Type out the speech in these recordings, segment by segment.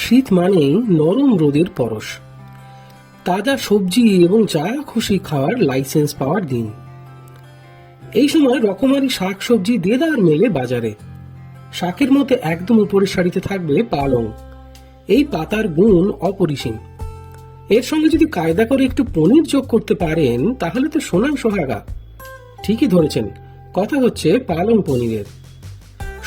শীত মানেই নরম রোদের পরশ, তাজা সবজি এবং যা খুশি খাওয়ার লাইসেন্স পাওয়ার দিন। এই সময় রকমারি শাক সবজি দেদার মেলে বাজারে। শাকের মধ্যে একদম উপরের সারিতে থাকবে পালং। এই পাতার গুণ অপরিসীম। এর সঙ্গে যদি কায়দা করে একটু পনির যোগ করতে পারেন তাহলে তো সোনার সোহাগা। ঠিকই ধরেছেন, কথা হচ্ছে পালং পনিরের।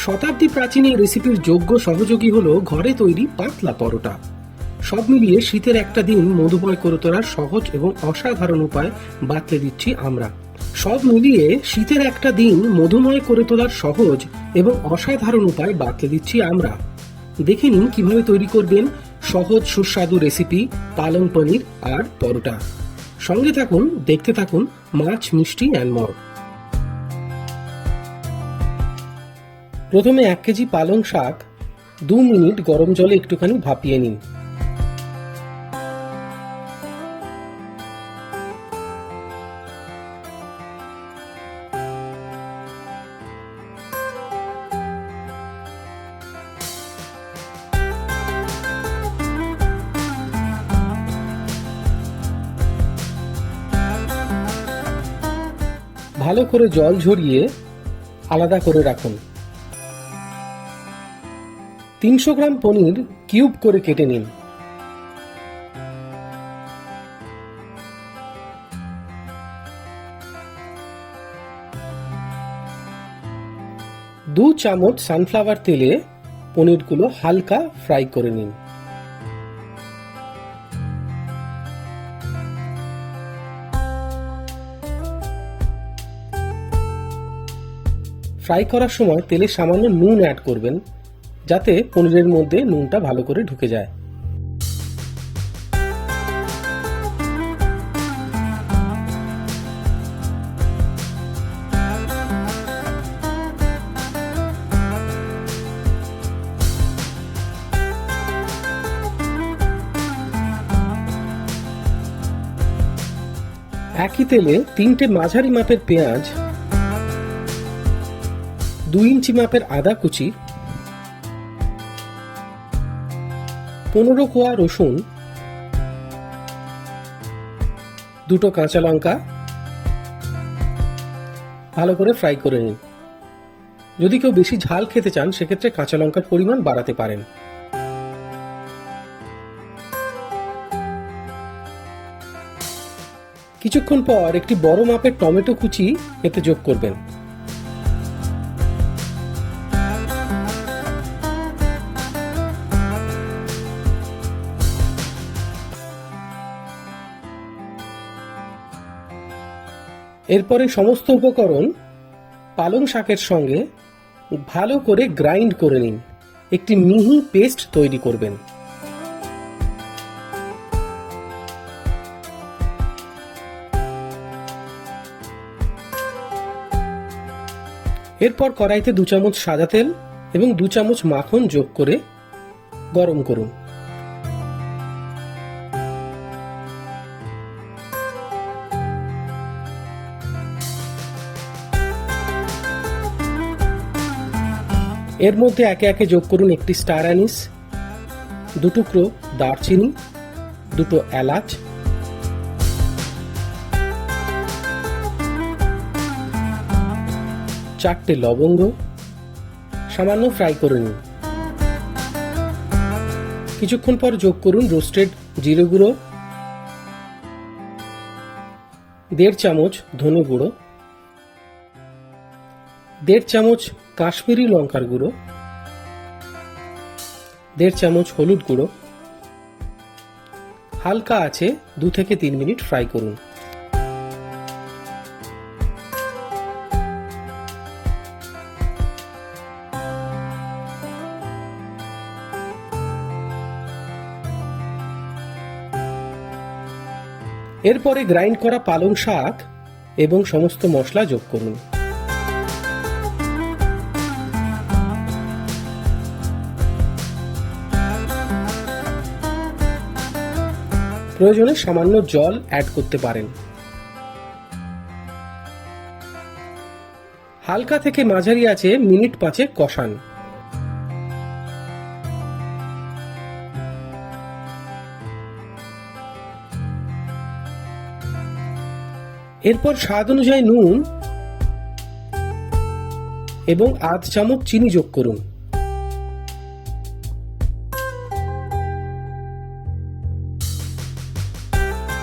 শতাব্দী প্রাচীন এই রেসিপির যোগ্য সহযোগী হলো ঘরে তৈরি পাতলা পরোটা। সব মিলিয়ে শীতের একটা দিন মধুময় করে তোলার সহজ এবং অসাধারণ উপায় বাতলে দিচ্ছি আমরা। সব মিলিয়ে শীতের একটা দিন মধুময় করে তোলার সহজ এবং অসাধারণ উপায় বাতলে দিচ্ছি আমরা। দেখে নিন কিভাবে তৈরি করবেন সহজ সুস্বাদু রেসিপি পালং পনির আর পরোটা। সঙ্গে থাকুন, দেখতে থাকুন মাছ, মিষ্টি অ্যান্ড মর। প্রথমে 1 কেজি পালং শাক 2 মিনিট গরম জলে একটুখানি ভাপিয়ে নিন। ভালো করে জল ঝরিয়ে আলাদা করে রাখুন। 300 গ্রাম পনির কিউব করে কেটে নিন। দু চামচ সানফ্লাওয়ার তেলে পনিরগুলো হালকা ফ্রাই করে নিন। ফ্রাই করার সময় তেলে সামান্য নুন অ্যাড করবেন, যাতে পনিরের মধ্যে নুনটা ভালো করে ঢুকে যায়। একই তেলে 3টে মাঝারি মাপের পেঁয়াজ, 2 ইঞ্চি মাপের আদা কুচি, 15 কোয়া রসুন, 2টো কাঁচা লঙ্কা ভালো করে ফ্রাই করে নিন। যদি কেউ বেশি ঝাল খেতে চান সেক্ষেত্রে কাঁচা লঙ্কার পরিমাণ বাড়াতে পারেন। কিছুক্ষণ পর একটি বড় মাপের টমেটো কুচি এতে যোগ করবেন। এরপরে সমস্ত উপকরণ পালং শাকের সঙ্গে ভালো করে গ্রাইন্ড করে নিন। একটি মিহি পেস্ট তৈরি করবেন। এরপর কড়াইতে 2 চামচ সাদা তেল এবং 2 চামচ মাখন যোগ করে গরম করুন। এর মধ্যে একে একে যোগ করুন একটি স্টার অ্যানিস, 2 টুকরো দারচিনি, 2টো এলাচ, 4টে লবঙ্গ সামান্য ফ্রাই করে নিন। কিছুক্ষণ পর যোগ করুন রোস্টেড জিরে গুঁড়ো, 1.5 চামচ ধনে গুঁড়ো, 1.5 চামচ কাশ্মীরি লঙ্কার গুঁড়ো, 1.5 চামচ হলুদ গুঁড়ো। হালকা আছে 2 থেকে 3 মিনিট ফ্রাই করুন। এরপরে গ্রাইন্ড করা পালং শাক এবং সমস্ত মশলা যোগ করুন। প্রয়োজনে সামান্য জল অ্যাড করতে পারেন। হালকা থেকে মাঝারি আঁচে মিনিট 5 কষান। এরপর স্বাদ অনুযায়ী নুন এবং আধ চামচ চিনি যোগ করুন।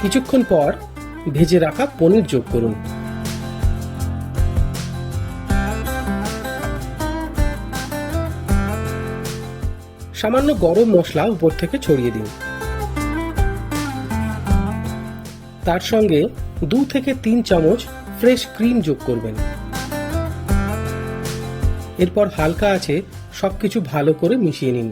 কিছুক্ষণ পর ভেজে রাখা পনির যোগ করুন। সামান্য গরম মশলা উপর থেকে ছড়িয়ে দিন। তার সঙ্গে 2 থেকে 3 চামচ ফ্রেশ ক্রিম যোগ করবেন। এরপর হালকা আঁচে সবকিছু ভালো করে মিশিয়ে নিন।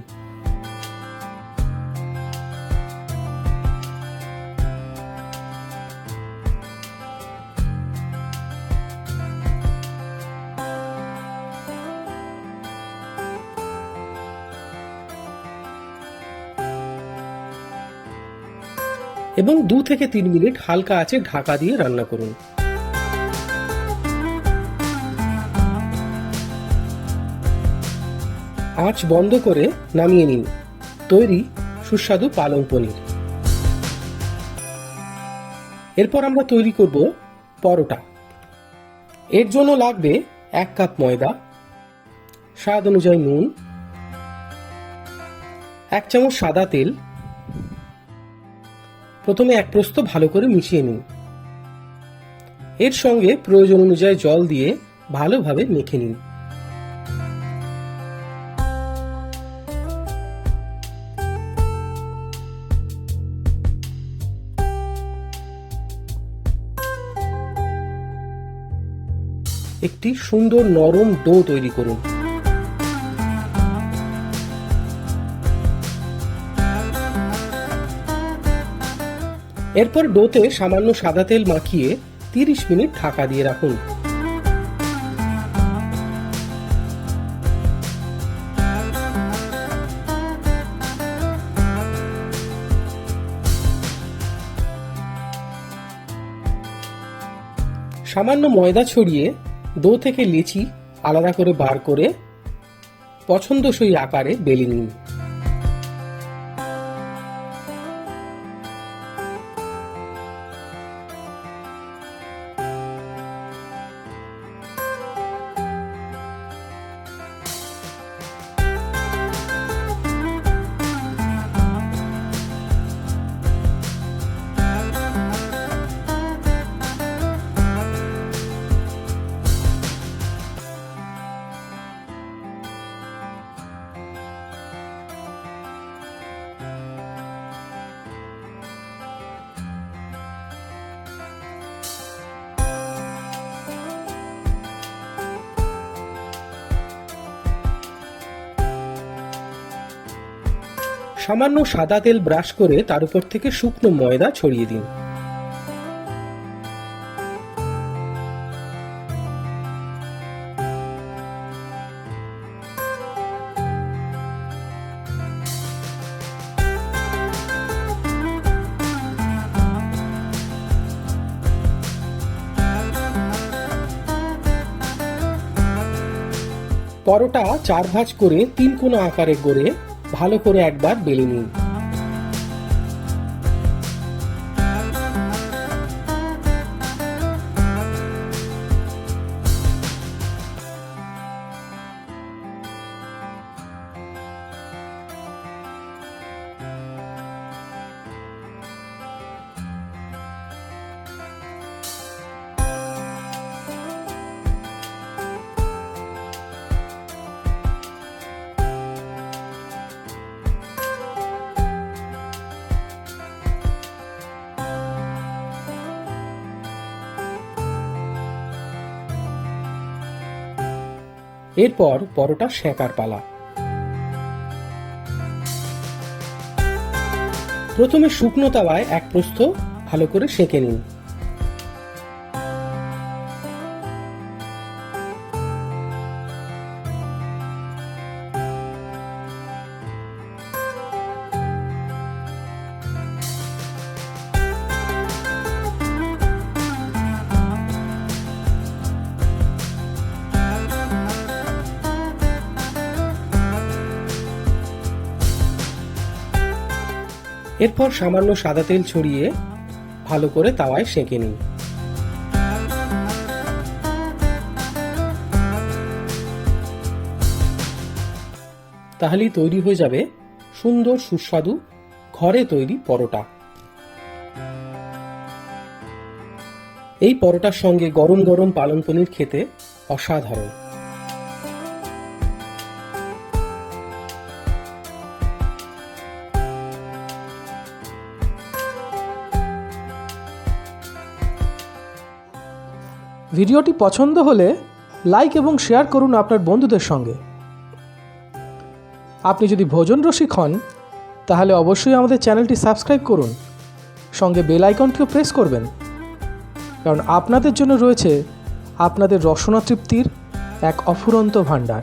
এবং 2 থেকে 3 মিনিট হালকা আঁচে ঢাকা দিয়ে রান্না করুন। আঁচ বন্ধ করে নামিয়ে নিন। তৈরি সুস্বাদু পালং পনির। এরপর আমরা তৈরি করব পরোটা। এর জন্য লাগবে 1 কাপ ময়দা, স্বাদ অনুযায়ী নুন, 1 চামচ সাদা তেল। প্রথমে এক প্রস্থ ভালো করে মিশিয়ে নিন। এর সঙ্গে প্রয়োজন অনুযায়ী জল দিয়ে ভালোভাবে মেখে নিন। একটি সুন্দর নরম ডো তৈরি করুন। এরপর ডোতে সামান্য সাদা তেল মাখিয়ে 30 মিনিট ঢাকা দিয়ে রাখুন। সামান্য ময়দা ছড়িয়ে ডো থেকে লেচি আলাদা করে বার করে পছন্দসই আকারে বেলে নিন। সামান্য সাদা তেল ব্রাশ করে তার উপর থেকে শুকনো ময়দা ছড়িয়ে দিন। পরোটা 4 ভাঁজ করে 3 কোনা আকারে গড়ে ভালো করে একবার বেলে নিন। এরপর পরোটা সেঁকার পালা। প্রথমে শুকনো তাওয়ায় এক প্রস্থ ভালো করে সেঁকে নিন। এরপর সামান্য সাদা তেল ছড়িয়ে ভালো করে তাওয়ায় সেঁকে নিন। তাহলেই তৈরি হয়ে যাবে সুন্দর সুস্বাদু ঘরে তৈরি পরোটা। এই পরোটার সঙ্গে গরম গরম পালং পনির খেতে অসাধারণ। ভিডিওটি পছন্দ হলে লাইক এবং শেয়ার করুন আপনার বন্ধুদের সঙ্গে। আপনি যদি ভোজন রসিক হন তাহলে অবশ্যই আমাদের চ্যানেলটি সাবস্ক্রাইব করুন, সঙ্গে বেল আইকনটিও প্রেস করবেন, কারণ আপনাদের জন্য রয়েছে আপনাদের রসনা তৃপ্তির এক অফুরন্ত ভাণ্ডার।